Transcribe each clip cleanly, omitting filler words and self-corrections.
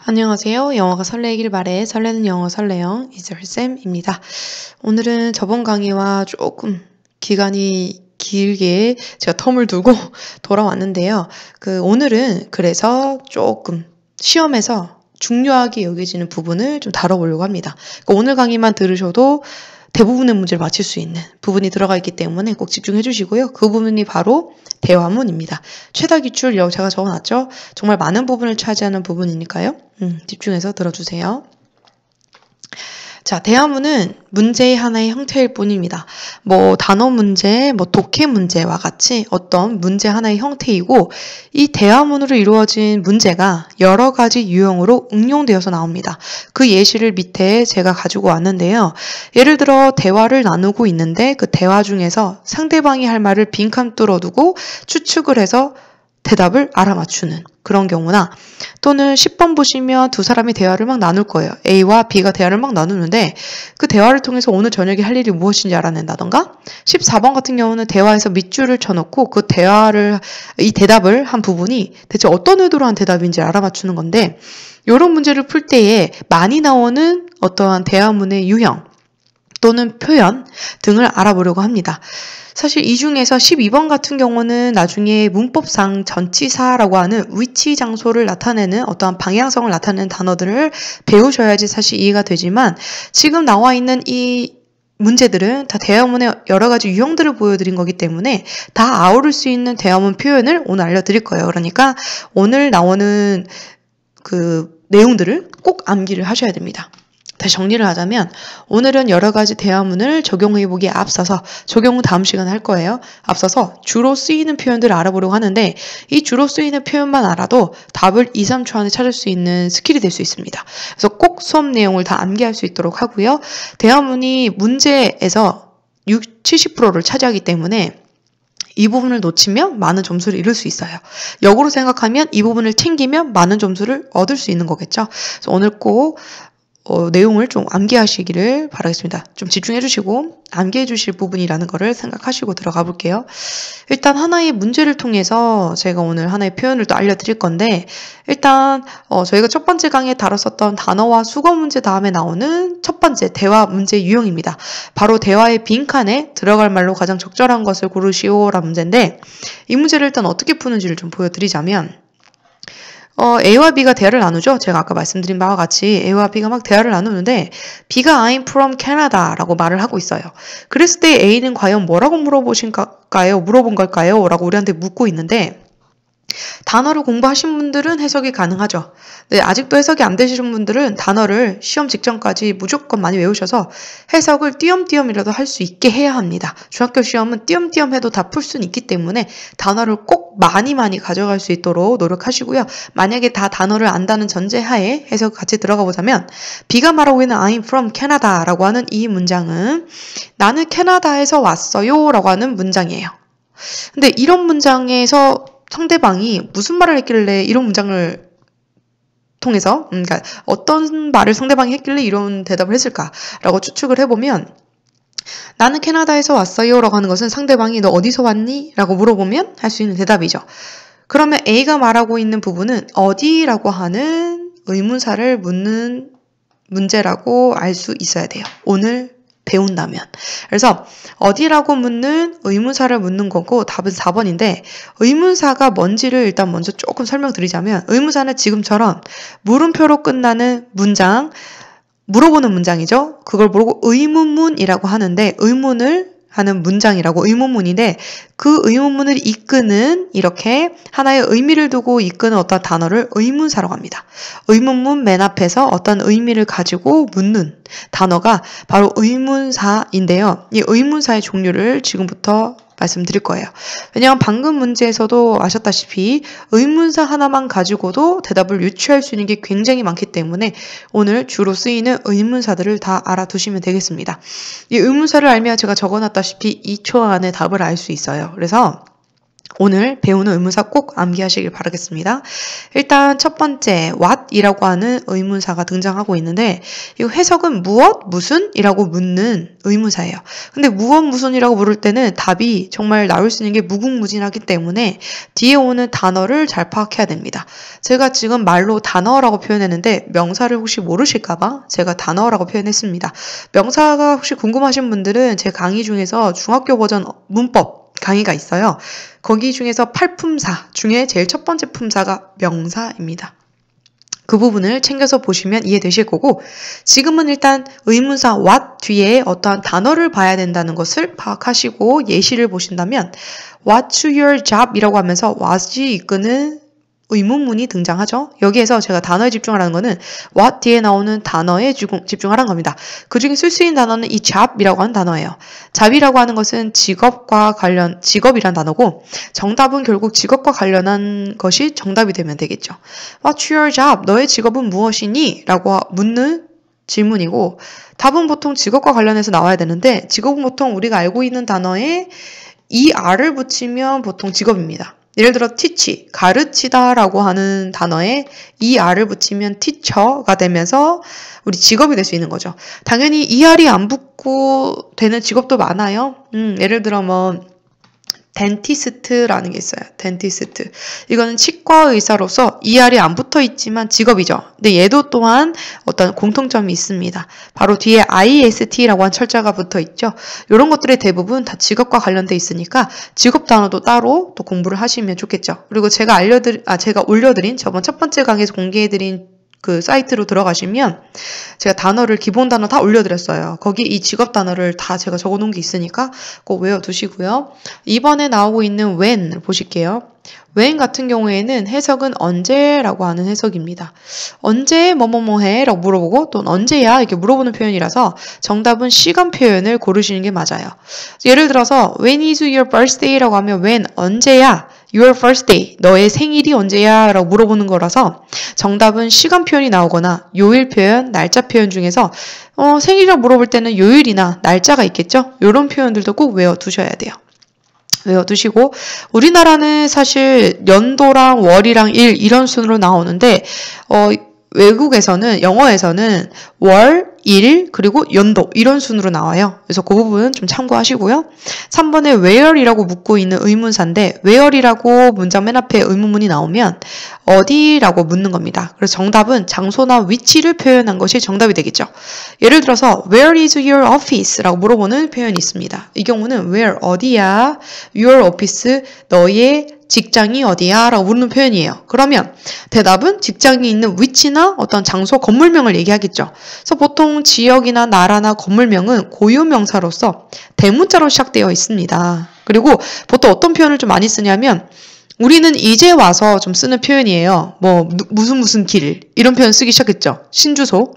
안녕하세요. 영어가 설레길 바래 설레는 영어 설레영 이슬쌤입니다. 오늘은 저번 강의와 조금 기간이 길게 제가 텀을 두고 돌아왔는데요. 오늘은 그래서 조금 시험에서 중요하게 여겨지는 부분을 좀 다뤄보려고 합니다. 오늘 강의만 들으셔도 대부분의 문제를 맞힐 수 있는 부분이 들어가 있기 때문에 꼭 집중해 주시고요. 그 부분이 바로 대화문입니다. 최다 기출 제가 적어놨죠? 정말 많은 부분을 차지하는 부분이니까요. 집중해서 들어주세요. 자, 대화문은 문제의 하나의 형태일 뿐입니다. 단어 문제, 독해 문제와 같이 어떤 문제 하나의 형태이고 이 대화문으로 이루어진 문제가 여러 가지 유형으로 응용되어서 나옵니다. 그 예시를 밑에 제가 가지고 왔는데요. 예를 들어 대화를 나누고 있는데 그 대화 중에서 상대방이 할 말을 빈칸 뚫어두고 추측을 해서 대답을 알아맞추는 그런 경우나 또는 10번 보시면 두 사람이 대화를 막 나눌 거예요. A와 B가 대화를 막 나누는데 그 대화를 통해서 오늘 저녁에 할 일이 무엇인지 알아낸다던가 14번 같은 경우는 대화에서 밑줄을 쳐놓고 이 대답을 한 부분이 대체 어떤 의도로 한 대답인지 알아맞추는 건데 이런 문제를 풀 때에 많이 나오는 어떠한 대화문의 유형 또는 표현 등을 알아보려고 합니다. 사실 이 중에서 12번 같은 경우는 나중에 문법상 전치사라고 하는 위치 장소를 나타내는 어떠한 방향성을 나타내는 단어들을 배우셔야지 사실 이해가 되지만 지금 나와 있는 이 문제들은 다 대화문의 여러 가지 유형들을 보여드린 거기 때문에 다 아우를 수 있는 대화문 표현을 오늘 알려드릴 거예요. 그러니까 오늘 나오는 그 내용들을 꼭 암기를 하셔야 됩니다. 다시 정리를 하자면 오늘은 여러 가지 대화문을 적용해보기에 앞서서 적용은 다음 시간에 할 거예요. 앞서서 주로 쓰이는 표현들을 알아보려고 하는데 이 주로 쓰이는 표현만 알아도 답을 2, 3초 안에 찾을 수 있는 스킬이 될 수 있습니다. 그래서 꼭 수업 내용을 다 암기할 수 있도록 하고요. 대화문이 문제에서 70%를 차지하기 때문에 이 부분을 놓치면 많은 점수를 잃을 수 있어요. 역으로 생각하면 이 부분을 챙기면 많은 점수를 얻을 수 있는 거겠죠. 그래서 오늘 꼭 내용을 좀 암기하시기를 바라겠습니다. 좀 집중해 주시고 암기해 주실 부분이라는 거를 생각하시고 들어가 볼게요. 일단 하나의 문제를 통해서 제가 오늘 하나의 표현을 또 알려드릴 건데 일단 저희가 첫 번째 강의에 다뤘었던 단어와 수거 문제 다음에 나오는 첫 번째 대화 문제 유형입니다. 바로 대화의 빈칸에 들어갈 말로 가장 적절한 것을 고르시오라는 문제인데 이 문제를 일단 어떻게 푸는지를 좀 보여드리자면 A와 B가 대화를 나누죠. 제가 아까 말씀드린 바와 같이 A와 B가 막 대화를 나누는데 B가 I'm from Canada라고 말을 하고 있어요. 그랬을 때 A는 과연 뭐라고 물어본 걸까요? 라고 우리한테 묻고 있는데 단어를 공부하신 분들은 해석이 가능하죠. 네, 아직도 해석이 안 되시는 분들은 단어를 시험 직전까지 무조건 많이 외우셔서 해석을 띄엄띄엄이라도 할 수 있게 해야 합니다. 중학교 시험은 띄엄띄엄 해도 다 풀 수는 있기 때문에 단어를 꼭 많이 가져갈 수 있도록 노력하시고요. 만약에 다 단어를 안다는 전제하에 해석 같이 들어가 보자면 B가 말하고 있는 I'm from Canada라고 하는 이 문장은 나는 캐나다에서 왔어요 라고 하는 문장이에요. 근데 이런 문장에서 상대방이 무슨 말을 했길래 이런 문장을 통해서 그러니까 어떤 말을 상대방이 했길래 이런 대답을 했을까라고 추측을 해보면 나는 캐나다에서 왔어요 라고 하는 것은 상대방이 너 어디서 왔니? 라고 물어보면 할 수 있는 대답이죠. 그러면 A가 말하고 있는 부분은 어디라고 하는 의문사를 묻는 문제라고 알 수 있어야 돼요. 오늘 배운다면. 그래서 어디라고 묻는 의문사를 묻는 거고 답은 4번인데 의문사가 뭔지를 일단 먼저 조금 설명드리자면 의문사는 지금처럼 물음표로 끝나는 문장, 물어보는 문장이죠. 그걸 모르고 의문문이라고 하는데 의문을 하는 문장이라고 의문문인데 그 의문문을 이끄는 이렇게 하나의 의미를 두고 이끄는 어떤 단어를 의문사라고 합니다. 의문문 맨 앞에서 어떤 의미를 가지고 묻는 단어가 바로 의문사인데요. 이 의문사의 종류를 지금부터 말씀드릴 거예요. 왜냐하면 방금 문제에서도 아셨다시피 의문사 하나만 가지고도 대답을 유추할 수 있는 게 굉장히 많기 때문에 오늘 주로 쓰이는 의문사들을 다 알아두시면 되겠습니다. 이 의문사를 알면 제가 적어놨다시피 2초 안에 답을 알 수 있어요. 그래서 오늘 배우는 의문사 꼭 암기하시길 바라겠습니다. 일단 첫 번째 what이라고 하는 의문사가 등장하고 있는데 이 해석은 무엇, 무슨? 이라고 묻는 의문사예요. 근데 무엇, 무슨이라고 물을 때는 답이 정말 나올 수 있는 게 무궁무진하기 때문에 뒤에 오는 단어를 잘 파악해야 됩니다. 제가 지금 말로 단어라고 표현했는데 명사를 혹시 모르실까봐 제가 단어라고 표현했습니다. 명사가 혹시 궁금하신 분들은 제 강의 중에서 중학교 버전 문법 강의가 있어요. 거기 중에서 8품사 중에 제일 첫 번째 품사가 명사입니다. 그 부분을 챙겨서 보시면 이해되실 거고 지금은 일단 의문사 what 뒤에 어떠한 단어를 봐야 된다는 것을 파악하시고 예시를 보신다면 What's your job? 이라고 하면서 what이 이끄는 의문문이 등장하죠. 여기에서 제가 단어에 집중하라는 거는 what 뒤에 나오는 단어에 집중하라는 겁니다. 그 중에 쓸 수 있는 단어는 이 job이라고 하는 단어예요. job이라고 하는 것은 직업이란 단어고 정답은 결국 직업과 관련한 것이 정답이 되면 되겠죠. What's your job? 너의 직업은 무엇이니? 라고 묻는 질문이고 답은 보통 직업과 관련해서 나와야 되는데 직업은 보통 우리가 알고 있는 단어에 er을 붙이면 보통 직업입니다. 예를 들어 teach, 가르치다 라고 하는 단어에 er을 붙이면 teacher가 되면서 우리 직업이 될 수 있는 거죠. 당연히 er이 안 붙고 되는 직업도 많아요. 예를 들어 뭐 덴티스트라는 게 있어요. 덴티스트. 이거는 치과 의사로서 er이 안 붙어 있지만 직업이죠. 근데 얘도 또한 어떤 공통점이 있습니다. 바로 뒤에 ist라고 한 철자가 붙어 있죠. 이런 것들의 대부분 다 직업과 관련돼 있으니까 직업 단어도 따로 또 공부를 하시면 좋겠죠. 그리고 제가 올려드린 저번 첫 번째 강의에서 공개해드린 그 사이트로 들어가시면 제가 단어를 기본 단어 다 올려드렸어요. 거기 이 직업 단어를 다 제가 적어놓은 게 있으니까 꼭 외워두시고요. 이번에 나오고 있는 when 보실게요. when 같은 경우에는 해석은 언제라고 하는 해석입니다. 언제 뭐뭐뭐 해? 라고 물어보고 또 언제야? 이렇게 물어보는 표현이라서 정답은 시간 표현을 고르시는 게 맞아요. 예를 들어서 when is your birthday? 라고 하면 when 언제야? Your birthday, 너의 생일이 언제야? 라고 물어보는 거라서 정답은 시간 표현이 나오거나 요일 표현, 날짜 표현 중에서 생일이라고 물어볼 때는 요일이나 날짜가 있겠죠? 이런 표현들도 꼭 외워두셔야 돼요. 외워두시고 우리나라는 사실 연도랑 월이랑 일 이런 순으로 나오는데 외국에서는 영어에서는 월, 일, 그리고 연도 이런 순으로 나와요. 그래서 그 부분 좀 참고하시고요. 3번에 where이라고 묻고 있는 의문사인데 where이라고 문장 맨 앞에 의문문이 나오면 어디라고 묻는 겁니다. 그래서 정답은 장소나 위치를 표현한 것이 정답이 되겠죠. 예를 들어서 where is your office? 라고 물어보는 표현이 있습니다. 이 경우는 where 어디야? your office 너의 직장이 어디야? 라고 묻는 표현이에요. 그러면 대답은 직장이 있는 위치나 어떤 장소, 건물명을 얘기하겠죠. 그래서 보통 지역이나 나라나 건물명은 고유명사로서 대문자로 시작되어 있습니다. 그리고 보통 어떤 표현을 좀 많이 쓰냐면 우리는 이제 와서 좀 쓰는 표현이에요. 뭐 무슨 길 이런 표현 쓰기 시작했죠. 신주소.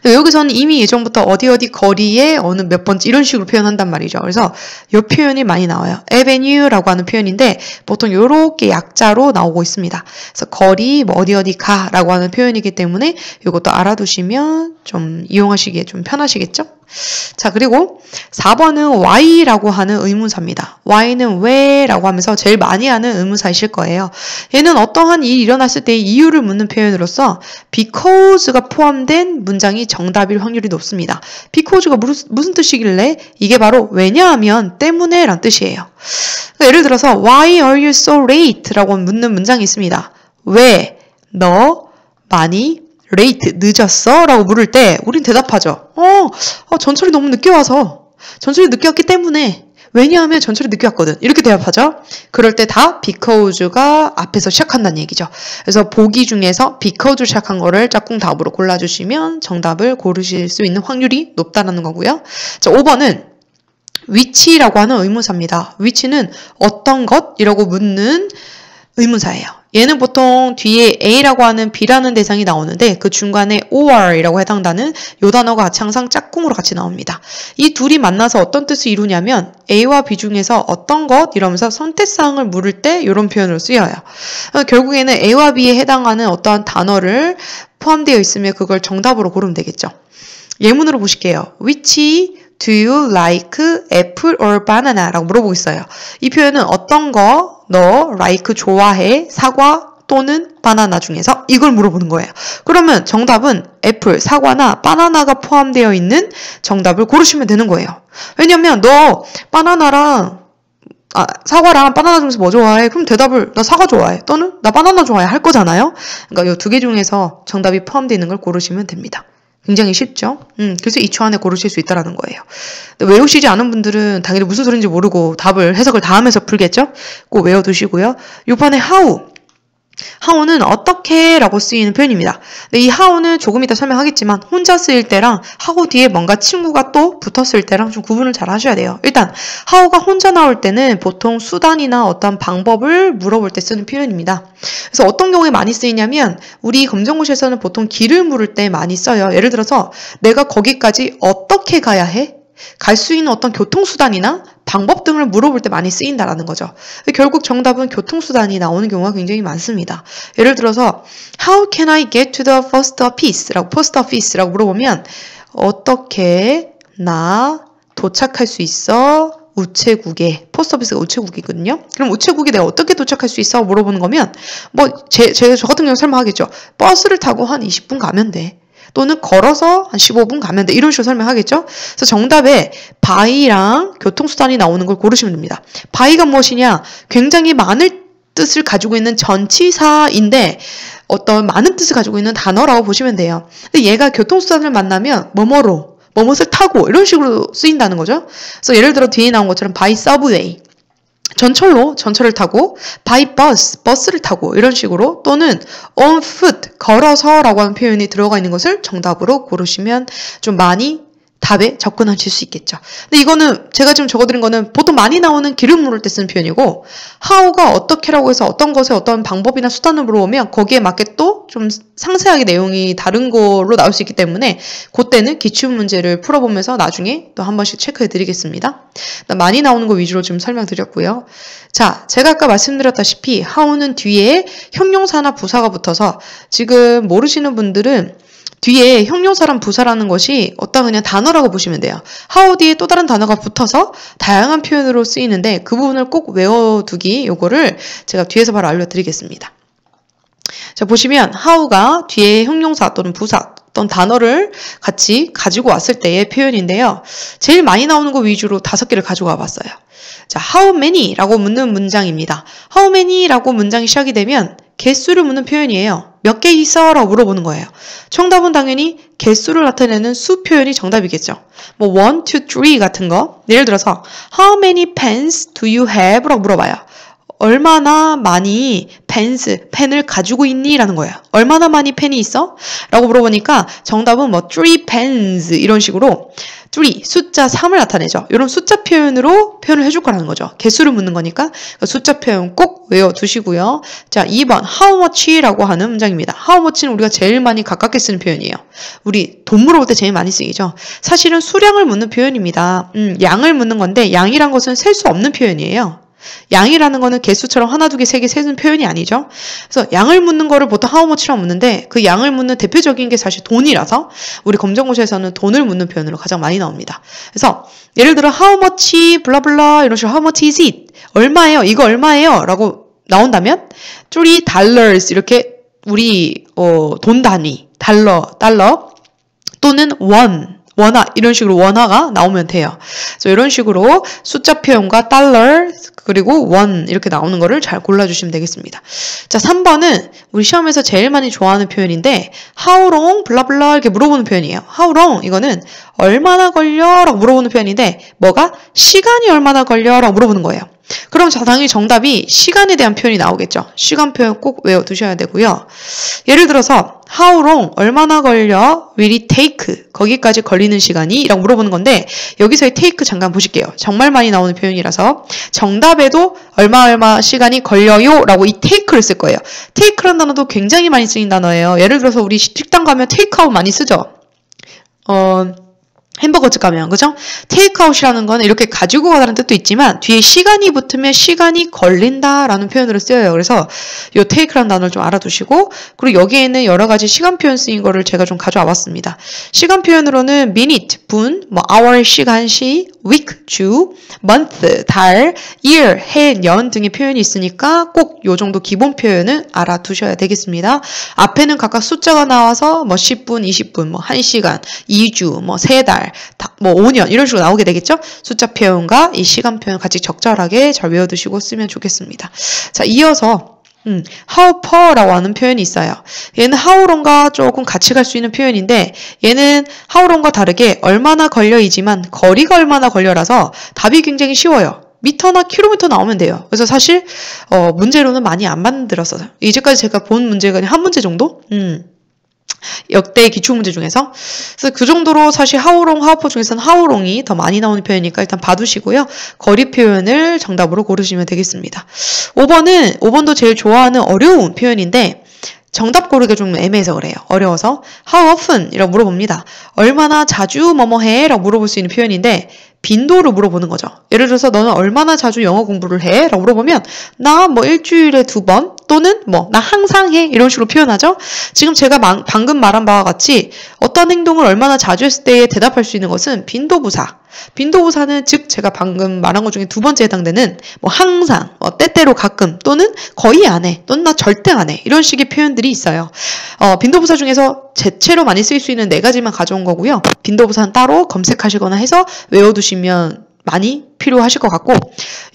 여기서는 이미 예전부터 어디 거리에 어느 몇 번째 이런 식으로 표현한단 말이죠. 그래서 이 표현이 많이 나와요. avenue라고 하는 표현인데 보통 이렇게 약자로 나오고 있습니다. 그래서 거리 뭐 어디 가라고 하는 표현이기 때문에 이것도 알아두시면 좀 이용하시기에 좀 편하시겠죠? 자, 그리고 4번은 why라고 하는 의문사입니다. why는 왜라고 하면서 제일 많이 하는 의문사이실 거예요. 얘는 어떠한 일이 일어났을 때 이유를 묻는 표현으로서 because가 포함된 문장이 정답일 확률이 높습니다. because가 무슨 뜻이길래? 이게 바로 왜냐하면 때문에 란 뜻이에요. 예를 들어서 why are you so late? 라고 묻는 문장이 있습니다. 왜 너 많이 late, 늦었어? 라고 물을 때 우린 대답하죠. 전철이 너무 늦게 와서. 전철이 늦게 왔기 때문에. 왜냐하면 전철이 늦게 왔거든. 이렇게 대답하죠. 그럴 때 다 because가 앞에서 시작한다는 얘기죠. 그래서 보기 중에서 because 시작한 거를 짝꿍 답으로 골라주시면 정답을 고르실 수 있는 확률이 높다는 거고요. 자, 5번은 which라고 하는 의문사입니다. which는 어떤 것이라고 묻는 의문사예요. 얘는 보통 뒤에 A라고 하는 B라는 대상이 나오는데 그 중간에 OR이라고 해당하는 요 단어가 같이 항상 짝꿍으로 같이 나옵니다. 이 둘이 만나서 어떤 뜻을 이루냐면 A와 B 중에서 어떤 것 이러면서 선택사항을 물을 때 이런 표현으로 쓰여요. 결국에는 A와 B에 해당하는 어떠한 단어를 포함되어 있으면 그걸 정답으로 고르면 되겠죠. 예문으로 보실게요. Which do you like, apple or banana? 라고 물어보고 있어요. 이 표현은 어떤 거 너 like 좋아해? 사과 또는 바나나 중에서 이걸 물어보는 거예요. 그러면 정답은 애플, 사과나 바나나가 포함되어 있는 정답을 고르시면 되는 거예요. 왜냐면 너 사과랑 바나나 중에서 뭐 좋아해? 그럼 대답을 나 사과 좋아해 또는 나 바나나 좋아해 할 거잖아요. 그러니까 이 두 개 중에서 정답이 포함되어 있는 걸 고르시면 됩니다. 굉장히 쉽죠? 그래서 2초 안에 고르실 수 있다는 거예요. 외우시지 않은 분들은 당연히 무슨 소리인지 모르고 답을 해석을 다 하면서 풀겠죠? 꼭 외워두시고요. 6번에 how는 어떻게 라고 쓰이는 표현입니다. 근데 이 how는 조금 이따 설명하겠지만 혼자 쓰일 때랑 how 뒤에 뭔가 친구가 또 붙었을 때랑 좀 구분을 잘 하셔야 돼요. 일단 how가 혼자 나올 때는 보통 수단이나 어떤 방법을 물어볼 때 쓰는 표현입니다. 그래서 어떤 경우에 많이 쓰이냐면 우리 검정고시에서는 보통 길을 물을 때 많이 써요. 예를 들어서 내가 거기까지 어떻게 가야 해? 갈 수 있는 어떤 교통수단이나 방법 등을 물어볼 때 많이 쓰인다라는 거죠. 결국 정답은 교통수단이 나오는 경우가 굉장히 많습니다. 예를 들어서 How can I get to the post office라고 물어보면 어떻게 나 도착할 수 있어? 우체국에 포스트오피스가 우체국이거든요. 그럼 우체국에 내가 어떻게 도착할 수 있어? 물어보는 거면 저 같은 경우 설명하겠죠. 버스를 타고 한 20분 가면 돼. 또는 걸어서 한 15분 가면 돼. 이런 식으로 설명하겠죠? 그래서 정답에 by랑 교통수단이 나오는 걸 고르시면 됩니다. by가 무엇이냐? 굉장히 많은 뜻을 가지고 있는 전치사인데 어떤 많은 뜻을 가지고 있는 단어라고 보시면 돼요. 근데 얘가 교통수단을 만나면 뭐뭇을 타고 이런 식으로 쓰인다는 거죠. 그래서 예를 들어 뒤에 나온 것처럼 by subway. 전철을 타고 by 버스를 타고 이런 식으로 또는 on foot 걸어서라고 하는 표현이 들어가 있는 것을 정답으로 고르시면 좀 많이 답에 접근하실 수 있겠죠. 근데 이거는 제가 지금 적어드린 거는 보통 많이 나오는 길을 물을 때 쓰는 표현이고 how가 어떻게라고 해서 어떤 것에 어떤 방법이나 수단을 물어보면 거기에 맞게 또 좀 상세하게 내용이 다른 걸로 나올 수 있기 때문에 그때는 기출문제를 풀어보면서 나중에 또 한 번씩 체크해 드리겠습니다. 많이 나오는 거 위주로 좀 설명드렸고요. 자, 제가 아까 말씀드렸다시피 how는 뒤에 형용사나 부사가 붙어서 지금 모르시는 분들은 뒤에 형용사랑 부사라는 것이 어떤 그냥 단어라고 보시면 돼요. how 뒤에 또 다른 단어가 붙어서 다양한 표현으로 쓰이는데 그 부분을 꼭 외워두기 요거를 제가 뒤에서 바로 알려드리겠습니다. 자, 보시면 how가 뒤에 형용사 또는 부사 어떤 단어를 같이 가지고 왔을 때의 표현인데요. 제일 많이 나오는 거 위주로 5개를 가지고 와봤어요. 자, how many 라고 묻는 문장입니다. how many 라고 문장이 시작이 되면 개수를 묻는 표현이에요. 몇 개 있어? 라고 물어보는 거예요. 정답은 당연히 개수를 나타내는 수 표현이 정답이겠죠. 뭐 1, 2, 3 같은 거. 예를 들어서 How many pens do you have? 라고 물어봐요. 얼마나 많이 펜을 가지고 있니? 라는 거예요. 얼마나 많이 펜이 있어? 라고 물어보니까 정답은 뭐 3 pens 이런 식으로 3, 숫자 3을 나타내죠. 이런 숫자 표현으로 표현을 해줄 거라는 거죠. 개수를 묻는 거니까 숫자 표현 꼭 외워두시고요. 자, 2번 how much라고 하는 문장입니다. how much는 우리가 제일 많이 가깝게 쓰는 표현이에요. 우리 돈 물어볼 때 제일 많이 쓰이죠. 사실은 수량을 묻는 표현입니다. 양을 묻는 건데 양이란 것은 셀 수 없는 표현이에요. 양이라는 거는 개수처럼 하나, 두 개, 세 개 세는 표현이 아니죠. 그래서 양을 묻는 거를 보통 how much라고 묻는데 그 양을 묻는 대표적인 게 사실 돈이라서 우리 검정고시에서는 돈을 묻는 표현으로 가장 많이 나옵니다. 그래서 예를 들어 how much 블라블라 이런 식으로 how much is it? 얼마예요? 이거 얼마예요? 라고 나온다면 $3 이렇게 우리 돈 단위 달러 또는 원화 이런 식으로 원화가 나오면 돼요. 그래서 이런 식으로 숫자 표현과 달러 그리고 원 이렇게 나오는 거를 잘 골라주시면 되겠습니다. 자, 3번은 우리 시험에서 제일 많이 좋아하는 표현인데 how long 블라블라 이렇게 물어보는 표현이에요. how long 이거는 얼마나 걸려? 라고 물어보는 표현인데 뭐가? 시간이 얼마나 걸려? 라고 물어보는 거예요. 그럼 당연히 정답이 시간에 대한 표현이 나오겠죠. 시간 표현 꼭 외워두셔야 되고요. 예를 들어서 how long 얼마나 걸려? will it take 거기까지 걸리는 시간이? 라고 물어보는 건데 여기서의 take 잠깐 보실게요. 정말 많이 나오는 표현이라서 정답에도 얼마 시간이 걸려요? 라고 이 take를 쓸 거예요. take라는 단어도 굉장히 많이 쓰인 단어예요. 예를 들어서 우리 식당 가면 takeout 많이 쓰죠. 햄버거집 가면 그죠? 테이크아웃이라는 건 이렇게 가지고 가라는 뜻도 있지만 뒤에 시간이 붙으면 시간이 걸린다라는 표현으로 쓰여요. 그래서 이 테이크라는 단어를 좀 알아두시고 그리고 여기에는 여러 가지 시간 표현 쓰인 거를 제가 좀 가져와 봤습니다. 시간 표현으로는 minute, 분, 뭐 hour, 시간, 시, week, 주, month, 달, year, 해, 년 등의 표현이 있으니까 꼭 요 정도 기본 표현은 알아두셔야 되겠습니다. 앞에는 각각 숫자가 나와서 뭐 10분, 20분, 뭐 1시간, 2주, 뭐 3달, 뭐 5년 이런 식으로 나오게 되겠죠? 숫자 표현과 이 시간 표현 같이 적절하게 잘 외워두시고 쓰면 좋겠습니다. 자, 이어서 how far라고 하는 표현이 있어요. 얘는 how long과 조금 같이 갈 수 있는 표현인데 얘는 how long과 다르게 얼마나 걸려이지만 거리가 얼마나 걸려라서 답이 굉장히 쉬워요. 미터나 킬로미터 나오면 돼요. 그래서 사실 문제로는 많이 안 만들었어요. 이제까지 제가 본 문제가 한 문제 정도? 역대 기출문제 중에서. 그래서 그 정도로 사실 how long, how far 중에서는 how long이 더 많이 나오는 표현이니까 일단 봐두시고요. 거리 표현을 정답으로 고르시면 되겠습니다. 5번도 제일 좋아하는 어려운 표현인데 정답 고르기가 좀 애매해서 그래요. 어려워서 how often 이라고 물어봅니다. 얼마나 자주 뭐뭐 해? 라고 물어볼 수 있는 표현인데 빈도를 물어보는 거죠. 예를 들어서 너는 얼마나 자주 영어 공부를 해? 라고 물어보면 나 뭐 일주일에 2번 또는 뭐 나 항상 해 이런 식으로 표현하죠. 지금 제가 방금 말한 바와 같이 어떤 행동을 얼마나 자주 했을 때에 대답할 수 있는 것은 빈도부사. 빈도부사는 즉 제가 방금 말한 것 중에 두 번째에 해당되는 뭐 항상, 뭐 때때로 가끔 또는 거의 안 해 또는 나 절대 안 해 이런 식의 표현들이 있어요. 빈도부사 중에서 대체로 많이 쓰일 수 있는 4가지만 가져온 거고요. 빈도부사는 따로 검색하시거나 해서 외워두시면 많이 필요하실 것 같고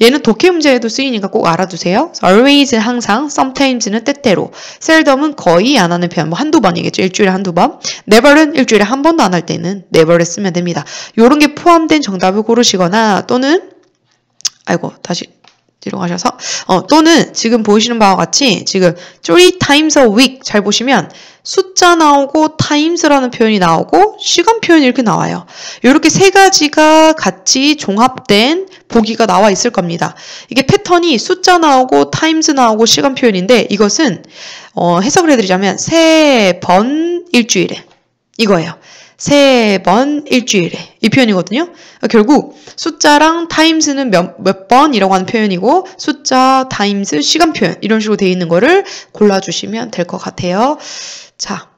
얘는 독해 문제에도 쓰이니까 꼭 알아두세요. always 항상, sometimes는 때때로, seldom은 거의 안 하는 표현, 뭐 한두 번이겠죠. 일주일에 한두 번. never는 일주일에 한 번도 안 할 때는 never를 쓰면 됩니다. 요런 게 포함된 정답을 고르시거나 또는 다시 뒤로 가셔서 또는 지금 보시는 바와 같이 지금 3 times a week 잘 보시면 숫자 나오고 times라는 표현이 나오고 시간 표현이 이렇게 나와요. 이렇게 3가지가 같이 종합된 보기가 나와 있을 겁니다. 이게 패턴이 숫자 나오고 times 나오고 시간 표현인데 이것은 해석을 해드리자면 3번 일주일에 이거예요. 3번 일주일에 이 표현이거든요. 결국 숫자랑 times는 몇 번이라고 하는 표현이고 숫자, times, 시간 표현 이런 식으로 되어 있는 거를 골라주시면 될 것 같아요. 자,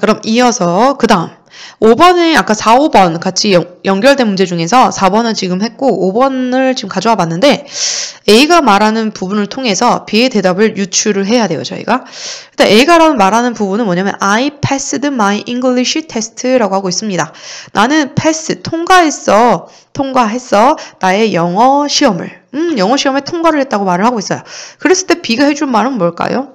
그럼 이어서 그 다음 5번에 아까 4, 5번 같이 연결된 문제 중에서 4번은 지금 했고 5번을 지금 가져와 봤는데 A가 말하는 부분을 통해서 B의 대답을 유추를 해야 돼요, 저희가. 일단 A가 말하는 부분은 뭐냐면 I passed my English test라고 하고 있습니다. 나는 통과했어. 나의 영어 시험을. 영어 시험에 통과를 했다고 말을 하고 있어요. 그랬을 때 B가 해준 말은 뭘까요?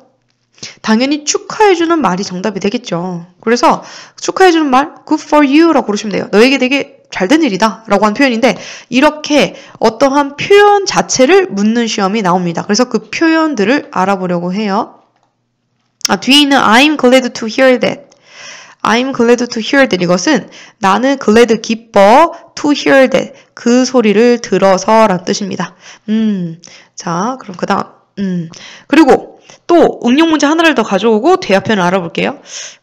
당연히 축하해주는 말이 정답이 되겠죠. 그래서 축하해주는 말 good for you 라고 고르시면 돼요. 너에게 되게 잘된 일이다 라고 하는 표현인데 이렇게 어떠한 표현 자체를 묻는 시험이 나옵니다. 그래서 그 표현들을 알아보려고 해요. 뒤에 있는 I'm glad to hear that. I'm glad to hear that 이것은 나는 glad 기뻐 to hear that 그 소리를 들어서 라는 뜻입니다. 자, 그럼 그 다음 그리고 또 응용 문제 하나를 더 가져오고 대화 표현을 알아볼게요.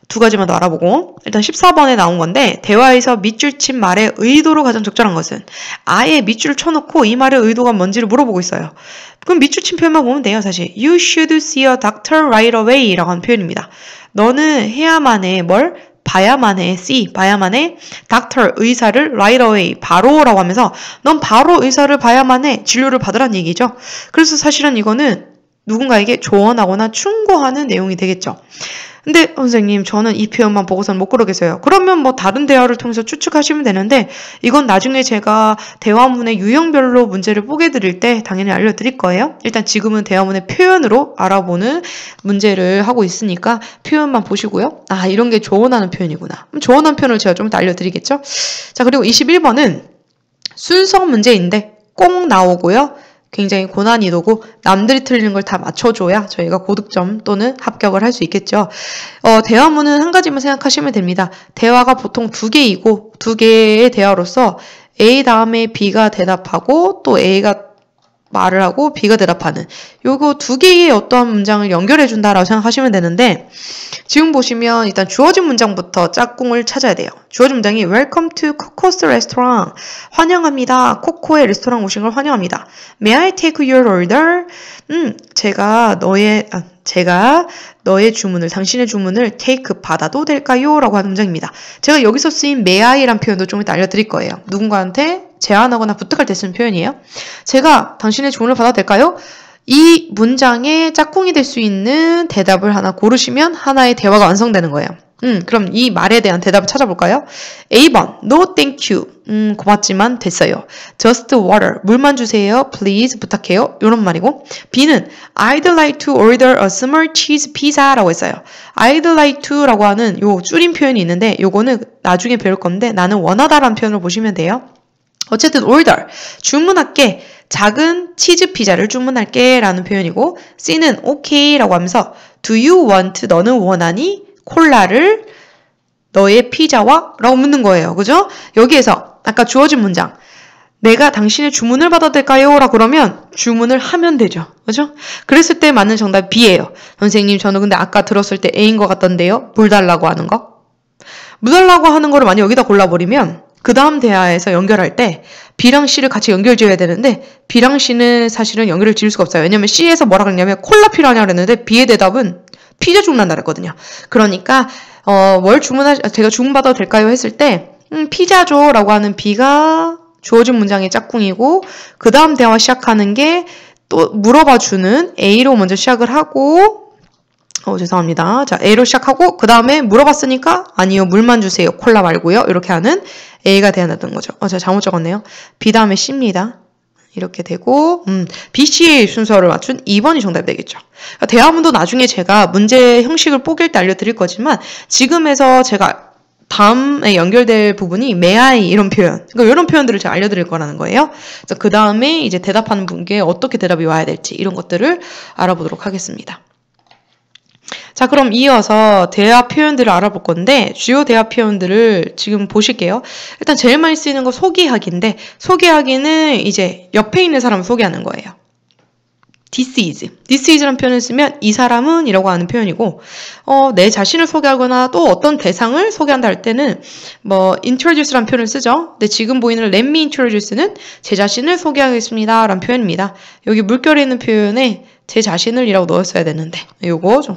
2가지만 더 알아보고 일단 14번에 나온 건데 대화에서 밑줄 친 말의 의도로 가장 적절한 것은 아예 밑줄을 쳐놓고 이 말의 의도가 뭔지를 물어보고 있어요. 그럼 밑줄 친 표현만 보면 돼요. 사실 You should see a doctor right away 라고 하는 표현입니다. 너는 해야만 해. 뭘? 봐야만 해. 봐야만 해. doctor, 의사를 right away, 바로라고 하면서 넌 바로 의사를 봐야만 해. 진료를 받으란 얘기죠. 그래서 사실은 이거는 누군가에게 조언하거나 충고하는 내용이 되겠죠. 근데 선생님 저는 이 표현만 보고서는 못 고르겠어요. 그러면 뭐 다른 대화를 통해서 추측하시면 되는데 이건 나중에 제가 대화문의 유형별로 문제를 뽀개 드릴 때 당연히 알려드릴 거예요. 일단 지금은 대화문의 표현으로 알아보는 문제를 하고 있으니까 표현만 보시고요. 이런 게 조언하는 표현이구나. 조언하는 표현을 제가 좀 이따 알려드리겠죠. 자, 그리고 21번은 순서 문제인데 꼭 나오고요. 굉장히 고난이도고 남들이 틀리는 걸 다 맞춰줘야 저희가 고득점 또는 합격을 할 수 있겠죠. 대화문은 한 가지만 생각하시면 됩니다. 대화가 보통 2개이고 2개의 대화로서 A 다음에 B가 대답하고 또 A가 말을 하고 B가 대답하는 요거 두 개의 어떠한 문장을 연결해 준다라고 생각하시면 되는데 지금 보시면 일단 주어진 문장부터 짝꿍을 찾아야 돼요. 주어진 문장이 Welcome to Coco's Restaurant. 환영합니다. 코코의 레스토랑 오신 걸 환영합니다. May I take your order? 제가 너의 주문을, 당신의 주문을 take 받아도 될까요? 라고 하는 문장입니다. 제가 여기서 쓰인 may I란 표현도 좀 이따 알려드릴 거예요. 누군가한테 제안하거나 부탁할 때 쓰는 표현이에요. 제가 당신의 주문을 받아도 될까요? 이 문장의 짝꿍이 될 수 있는 대답을 하나 고르시면 하나의 대화가 완성되는 거예요. 그럼 이 말에 대한 대답을 찾아볼까요? A번, no thank you. 고맙지만 됐어요. Just water, 물만 주세요. Please, 부탁해요. 이런 말이고 B는 I'd like to order a small cheese pizza 라고 했어요. I'd like to 라고 하는 요 줄임 표현이 있는데 요거는 나중에 배울 건데 나는 원하다라는 표현을 보시면 돼요. 어쨌든 order, 주문할게. 작은 치즈 피자를 주문할게 라는 표현이고 C는 okay 라고 하면서 Do you want, 너는 원하니? 콜라를 너의 피자와? 라고 묻는 거예요. 그죠? 여기에서 아까 주어진 문장 내가 당신의 주문을 받아도 될까요? 라고 그러면 주문을 하면 되죠. 그죠? 그랬을 때 맞는 정답이 B예요. 선생님 저는 근데 아까 들었을 때 A인 것 같던데요? 물 달라고 하는 거? 물 달라고 하는 거를 만약 여기다 골라버리면 그 다음 대화에서 연결할 때 B랑 C를 같이 연결 지어야 되는데 B랑 C는 사실은 연결을 지을 수가 없어요. 왜냐면 C에서 뭐라 그랬냐면 콜라 필요하냐고 그랬는데 B의 대답은 피자 주문한다 그랬거든요. 그러니까 제가 주문받아도 될까요? 했을 때 피자죠 라고 하는 B가 주어진 문장의 짝꿍이고 그 다음 대화 시작하는 게 또 물어봐주는 A로 먼저 시작을 하고 죄송합니다. 자, A로 시작하고 그 다음에 물어봤으니까 아니요 물만 주세요. 콜라 말고요. 이렇게 하는 A가 대안했던 거죠. 제가 잘못 적었네요. B 다음에 C입니다. 이렇게 되고 B, C의 순서를 맞춘 2번이 정답이 되겠죠. 그러니까 대화문도 나중에 제가 문제 형식을 뽀갤 때 알려드릴 거지만 지금에서 제가 다음에 연결될 부분이 may I 이런 표현, 그러니까 이런 표현들을 제가 알려드릴 거라는 거예요. 그 다음에 이제 대답하는 분께 어떻게 대답이 와야 될지 이런 것들을 알아보도록 하겠습니다. 자, 그럼 이어서 대화 표현들을 알아볼 건데 주요 대화 표현들을 지금 보실게요. 일단 제일 많이 쓰이는 거 소개하기인데 소개하기는 이제 옆에 있는 사람을 소개하는 거예요. This is라는 표현을 쓰면 이 사람은 이라고 하는 표현이고 내 자신을 소개하거나 또 어떤 대상을 소개한다 할 때는 introduce라는 표현을 쓰죠. 근데 지금 보이는 let me introduce는 제 자신을 소개하겠습니다 라는 표현입니다. 여기 물결에 있는 표현에 제 자신을 이라고 넣었어야 되는데 요거 좀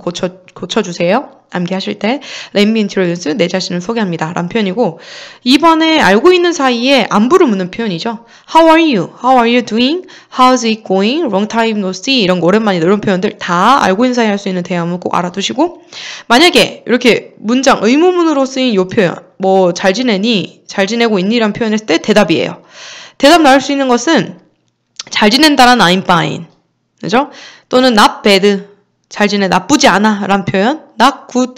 고쳐주세요. 암기하실 때 let me introduce, 내 자신을 소개합니다 라는 표현이고 2번에 알고 있는 사이에 안부를 묻는 표현이죠. How are you? How are you doing? How's it going? Long time no see 이런 거 오랜만이다 이런 표현들 다 알고 있는 사이에 할 수 있는 대화문 꼭 알아두시고 만약에 이렇게 문장 의문문으로 쓰인 요 표현 잘 지내니? 잘 지내고 있니? 라는 표현을 했을 때 대답이에요. 대답 나올 수 있는 것은 잘 지낸다라는 I'm fine 그죠? 또는 not bad, 잘 지내, 나쁘지 않아 라는 표현, not good,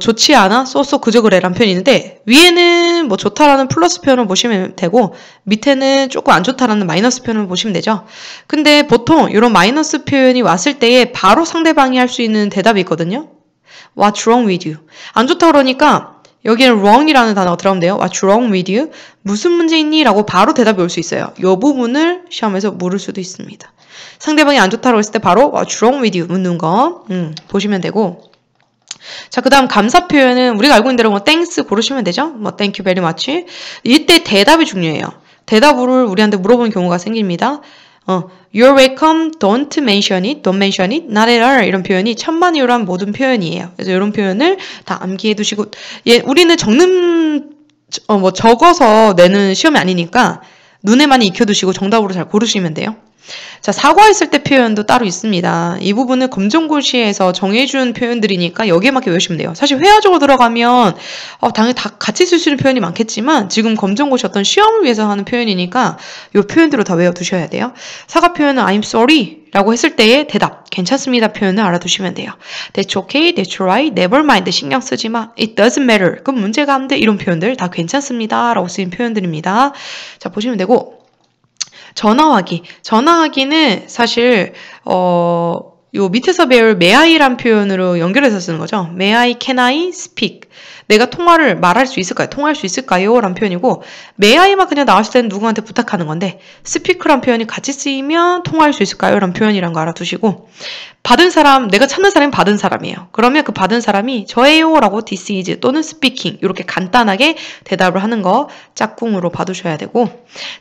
좋지 않아, so 그저 그래 라는 표현이 있는데 위에는 좋다라는 플러스 표현을 보시면 되고 밑에는 조금 안 좋다라는 마이너스 표현을 보시면 되죠. 근데 보통 이런 마이너스 표현이 왔을 때에 바로 상대방이 할 수 있는 대답이 있거든요. What's wrong with you? 안 좋다 그러니까 여기에는 wrong이라는 단어가 들어가면 돼요. What's wrong with you? 무슨 문제 있니? 라고 바로 대답이 올 수 있어요. 이 부분을 시험에서 물을 수도 있습니다. 상대방이 안 좋다고 했을 때 바로 What's wrong with you? 묻는 거 보시면 되고 자, 그 다음 감사 표현은 우리가 알고 있는 대로 thanks 고르시면 되죠. thank you very much. 이때 대답이 중요해요. 대답을 우리한테 물어보는 경우가 생깁니다. You're welcome, don't mention it, not at all 이런 표현이 천만이유란 모든 표현이에요. 그래서 이런 표현을 다 암기해 두시고 우리는 적어서 내는 시험이 아니니까 눈에 많이 익혀두시고 정답으로 잘 고르시면 돼요. 자, 사과했을 때 표현도 따로 있습니다. 이 부분은 검정고시에서 정해준 표현들이니까 여기에 맞게 외우시면 돼요. 사실 회화적으로 들어가면 당연히 다 같이 쓸 수 있는 표현이 많겠지만 지금 검정고시 어떤 시험을 위해서 하는 표현이니까 이 표현대로 다 외워두셔야 돼요. 사과 표현은 I'm sorry 라고 했을 때의 대답, 괜찮습니다 표현을 알아두시면 돼요. That's okay, that's right, never mind, 신경 쓰지 마, it doesn't matter, 그럼 문제가 안 돼 이런 표현들 다 괜찮습니다 라고 쓰인 표현들입니다. 자, 보시면 되고 전화하기는 사실 요 밑에서 배울 may I란 표현으로 연결해서 쓰는 거죠. may I, can I speak? 내가 통화를 말할 수 있을까요? 통화할 수 있을까요? 라는 표현이고 may I만 그냥 나왔을 때는 누구한테 부탁하는 건데 speak란 표현이 같이 쓰이면 통화할 수 있을까요? 라는 표현이란 거 알아두시고 받은 사람, 내가 찾는 사람이 받은 사람이에요. 그러면 그 받은 사람이 저예요 라고 this is 또는 speaking 이렇게 간단하게 대답을 하는 거 짝꿍으로 봐두셔야 되고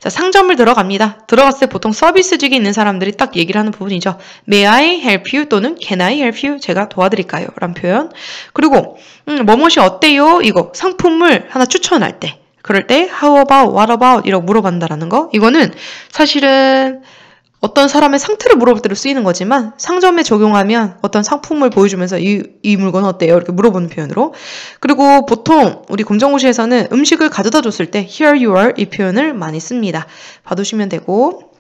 자 상점을 들어갑니다. 들어갔을 때 보통 서비스직이 있는 사람들이 딱 얘기를 하는 부분이죠. May I help you 또는 Can I help you? 제가 도와드릴까요? 라는 표현. 그리고 뭐뭇이 어때요? 이거 상품을 하나 추천할 때 그럴 때 how about, what about 이라고 물어본다라는 거 이거는 사실은 어떤 사람의 상태를 물어볼 때로 쓰이는 거지만 상점에 적용하면 어떤 상품을 보여주면서 이 물건 어때요? 이렇게 물어보는 표현으로 그리고 보통 우리 검정고시에서는 음식을 가져다 줬을 때 here you are 이 표현을 많이 씁니다. 봐두시면 되고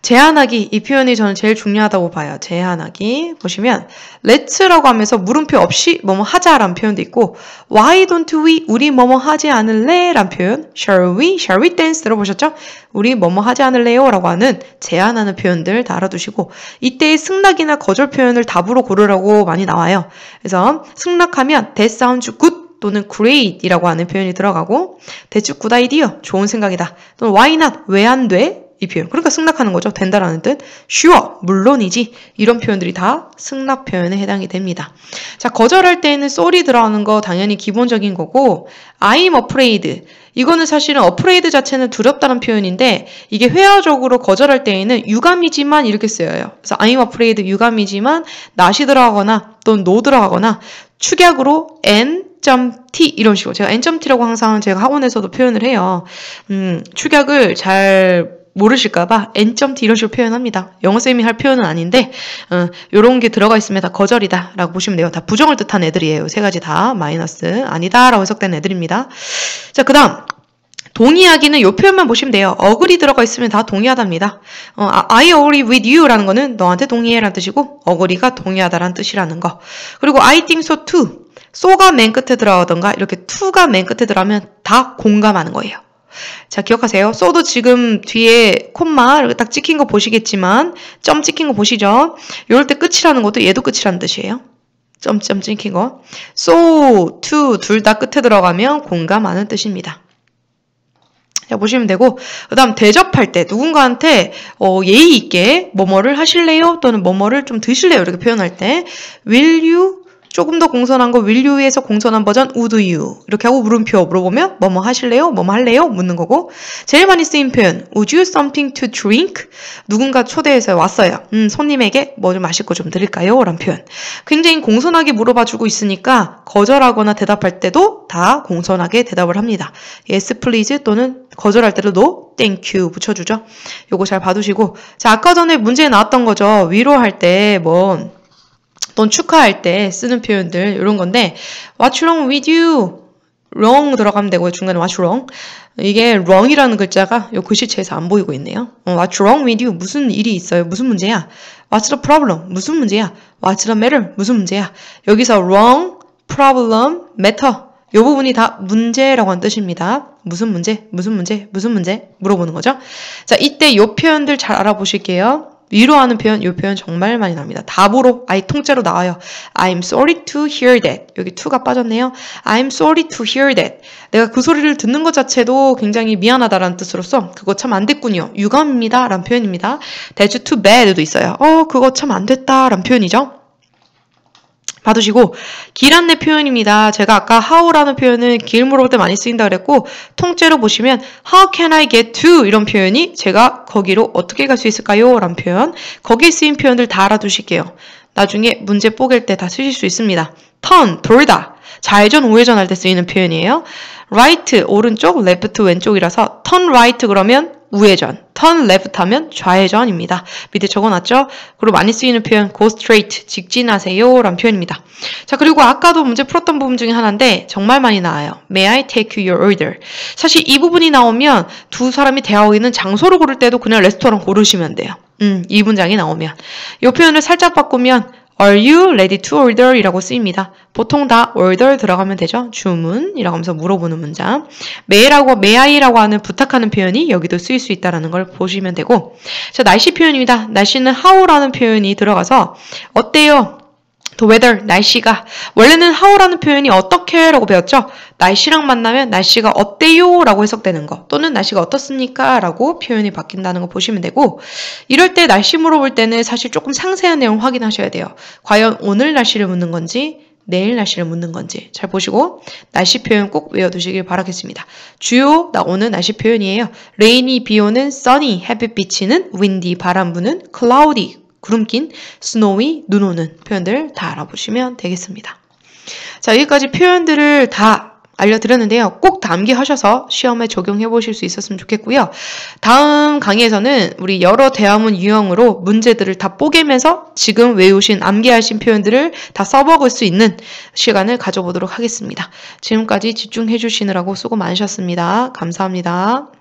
제안하기 이 표현이 저는 제일 중요하다고 봐요. 제안하기 보시면 let's라고 하면서 물음표 없이 뭐뭐 하자라는 표현도 있고 why don't we 우리 뭐뭐 하지 않을래? 라는 표현 shall we dance 들어보셨죠? 우리 뭐뭐 하지 않을래요? 라고 하는 제안하는 표현들 다 알아두시고 이때의 승낙이나 거절 표현을 답으로 고르라고 많이 나와요. 그래서 승낙하면 that sounds good 또는 great 이라고 하는 표현이 들어가고 that's good idea 좋은 생각이다 또는 why not 왜 안 돼? 이 표현. 그러니까 승낙하는 거죠. 된다라는 뜻. sure, 물론이지. 이런 표현들이 다 승낙 표현에 해당이 됩니다. 자, 거절할 때에는 sorry 들어가는 거 당연히 기본적인 거고 I'm afraid. 이거는 사실은 afraid 자체는 두렵다는 표현인데 이게 회화적으로 거절할 때에는 유감이지만 이렇게 쓰여요. 그래서 I'm afraid 유감이지만 not이 들어가거나 또는 no 들어가거나 축약으로 n.t 이런 식으로 제가 n.t라고 항상 제가 학원에서도 표현을 해요. 축약을 잘 모르실까봐 n.t 이런 식으로 표현합니다. 영어쌤이 할 표현은 아닌데 요런 게 들어가 있으면 다 거절이다 라고 보시면 돼요. 다 부정을 뜻한 애들이에요. 세 가지 다 마이너스 아니다 라고 해석된 애들입니다. 자, 그 다음 동의하기는 요 표현만 보시면 돼요. agree 들어가 있으면 다 동의하답니다. I agree with you 라는 거는 너한테 동의해 라는 뜻이고 agree가 동의하다라는 뜻이라는 거. 그리고 I think so too. so가 맨 끝에 들어가던가 이렇게 to가 맨 끝에 들어가면 다 공감하는 거예요. 자, 기억하세요. so도 지금 뒤에 콤마 이렇게 딱 찍힌 거 보시겠지만 점 찍힌 거 보시죠. 이럴 때 끝이라는 것도 얘도 끝이라는 뜻이에요. 점 찍힌 거. so, to 둘 다 끝에 들어가면 공감하는 뜻입니다. 자, 보시면 되고 그 다음 대접할 때 누군가한테 예의 있게 뭐뭐를 하실래요? 또는 뭐뭐를 좀 드실래요? 이렇게 표현할 때 will you 조금 더 공손한 거 will you에서 공손한 버전 would you 이렇게 하고 물음표 물어보면 뭐뭐 하실래요? 뭐뭐 할래요? 묻는 거고 제일 많이 쓰인 표현 would you something to drink? 누군가 초대해서 왔어요. 손님에게 뭐 좀 마실 거 좀 드릴까요? 라는 표현. 굉장히 공손하게 물어봐주고 있으니까 거절하거나 대답할 때도 다 공손하게 대답을 합니다. yes please 또는 거절할 때도 no, thank you 붙여주죠. 요거 잘 봐두시고 자 아까 전에 문제에 나왔던 거죠. 위로할 때 또는 축하할 때 쓰는 표현들 이런 건데 What's wrong with you? wrong 들어가면 되고요. 중간에 what's wrong? 이게 wrong이라는 글자가 요 글씨체에서 안 보이고 있네요. What's wrong with you? 무슨 일이 있어요? 무슨 문제야? What's the problem? 무슨 문제야? What's the matter? 무슨 문제야? 여기서 wrong, problem, matter 요 부분이 다 문제라고 하는 뜻입니다. 무슨 문제? 무슨 문제? 무슨 문제? 물어보는 거죠. 자, 이때 요 표현들 잘 알아보실게요. 위로하는 표현, 이 표현 정말 많이 나옵니다. 답으로, 아예 통째로 나와요. I'm sorry to hear that. 여기 to가 빠졌네요. I'm sorry to hear that. 내가 그 소리를 듣는 것 자체도 굉장히 미안하다라는 뜻으로서 그거 참 안 됐군요. 유감입니다. 라는 표현입니다. That's too bad도 있어요. 그거 참 안 됐다. 라는 표현이죠. 봐두시고 길 안내 표현입니다. 제가 아까 how라는 표현은 길 물어볼 때 많이 쓰인다 그랬고 통째로 보시면 how can I get to 이런 표현이 제가 거기로 어떻게 갈 수 있을까요? 라는 표현 거기에 쓰인 표현들 다 알아두실게요. 나중에 문제 뽀갤 때 다 쓰실 수 있습니다. turn, 돌다 좌회전 우회전 할 때 쓰이는 표현이에요. right, 오른쪽, left, 왼쪽이라서 turn right 그러면 우회전, turn left 하면 좌회전입니다. 밑에 적어놨죠? 그리고 많이 쓰이는 표현 go straight, 직진하세요 라는 표현입니다. 자, 그리고 아까도 문제 풀었던 부분 중에 하나인데 정말 많이 나와요. May I take your order? 사실 이 부분이 나오면 두 사람이 대화하고 있는 장소를 고를 때도 그냥 레스토랑 고르시면 돼요. 이 문장이 나오면 이 표현을 살짝 바꾸면 Are you ready to order? 이라고 쓰입니다. 보통 다 order 들어가면 되죠. 주문이라고 하면서 물어보는 문장. may I라고 하는 부탁하는 표현이 여기도 쓰일 수 있다는 걸 보시면 되고, 자, 날씨 표현입니다. 날씨는 how라는 표현이 들어가서 어때요? The weather, 날씨가. 원래는 how라는 표현이 어떻게 라고 배웠죠? 날씨랑 만나면 날씨가 어때요? 라고 해석되는 거, 또는 날씨가 어떻습니까? 라고 표현이 바뀐다는 거 보시면 되고, 이럴 때 날씨 물어볼 때는 사실 조금 상세한 내용 확인하셔야 돼요. 과연 오늘 날씨를 묻는 건지 내일 날씨를 묻는 건지 잘 보시고 날씨 표현 꼭 외워두시길 바라겠습니다. 주요 나오는 날씨 표현이에요. rainy, 비 오는, sunny, 햇빛 windy, 바람 부는, cloudy, 구름 낀, snowy, 눈 오는 표현들 다 알아보시면 되겠습니다. 자, 여기까지 표현들을 다 알려드렸는데요. 꼭 암기하셔서 시험에 적용해 보실 수 있었으면 좋겠고요. 다음 강의에서는 우리 여러 대화문 유형으로 문제들을 다 뽀개면서 지금 외우신 암기하신 표현들을 다 써먹을 수 있는 시간을 가져보도록 하겠습니다. 지금까지 집중해 주시느라고 수고 많으셨습니다. 감사합니다.